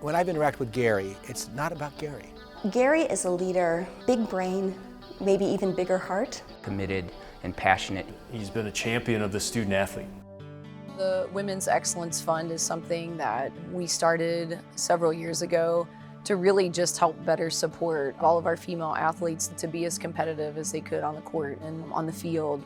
When I've interacted with Gary, it's not about Gary. Gary is a leader, big brain, maybe even bigger heart. Committed and passionate. He's been a champion of the student athlete. The Women's Excellence Fund is something that we started several years ago to really just help better support all of our female athletes to be as competitive as they could on the court and on the field.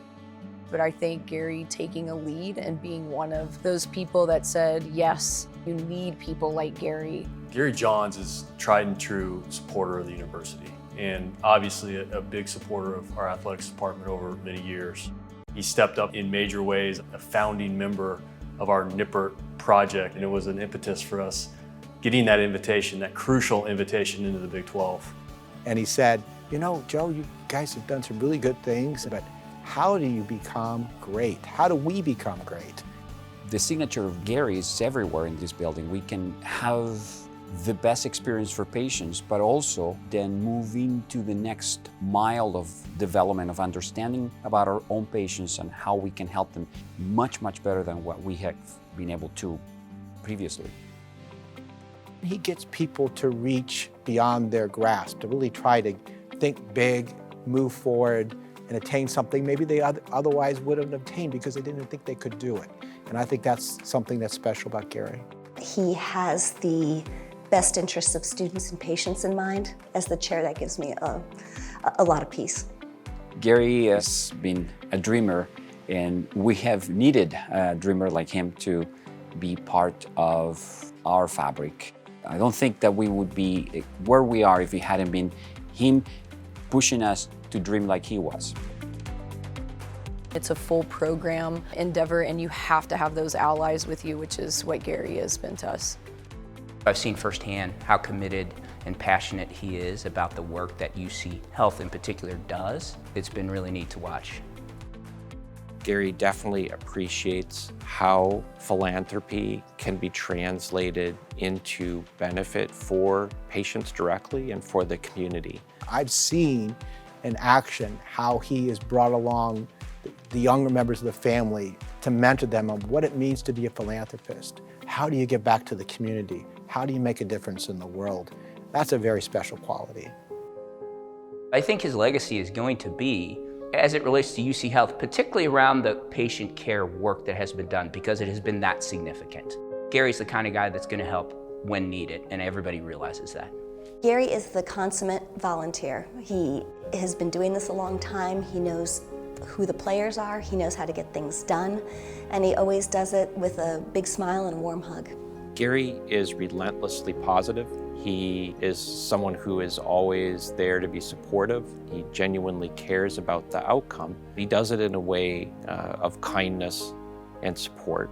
But I think Gary taking a lead and being one of those people that said, yes, you need people like Gary. Gary Johns is a tried and true supporter of the university, and obviously a big supporter of our athletics department over many years. He stepped up in major ways, a founding member of our Nippert project, and it was an impetus for us getting that invitation, that crucial invitation into the Big 12. And he said, you know, Joe, you guys have done some really good things, but how do you become great? How do we become great? The signature of Gary is everywhere in this building. We can have the best experience for patients, but also then moving to the next mile of development, of understanding about our own patients and how we can help them much, much better than what we have been able to previously. He gets people to reach beyond their grasp, to really try to think big, move forward, and attain something maybe they otherwise wouldn't have obtained because they didn't think they could do it. And I think that's something that's special about Gary. He has the best interests of students and patients in mind. As the chair, that gives me a lot of peace. Gary has been a dreamer, and we have needed a dreamer like him to be part of our fabric. I don't think that we would be where we are if it hadn't been him pushing us to dream like he was. It's a full program endeavor, and you have to have those allies with you, which is what Gary has been to us. I've seen firsthand how committed and passionate he is about the work that UC Health in particular does. It's been really neat to watch. Gary definitely appreciates how philanthropy can be translated into benefit for patients directly and for the community. I've seen in action how he has brought along the younger members of the family to mentor them on what it means to be a philanthropist. How do you give back to the community? How do you make a difference in the world? That's a very special quality. I think his legacy is going to be, as it relates to UC Health, particularly around the patient care work that has been done, because it has been that significant. Gary's the kind of guy that's going to help when needed, and everybody realizes that. Gary is the consummate volunteer. He has been doing this a long time. He knows who the players are. He knows how to get things done, and he always does it with a big smile and a warm hug. Gary is relentlessly positive. He is someone who is always there to be supportive. He genuinely cares about the outcome. He does it in a way of kindness and support.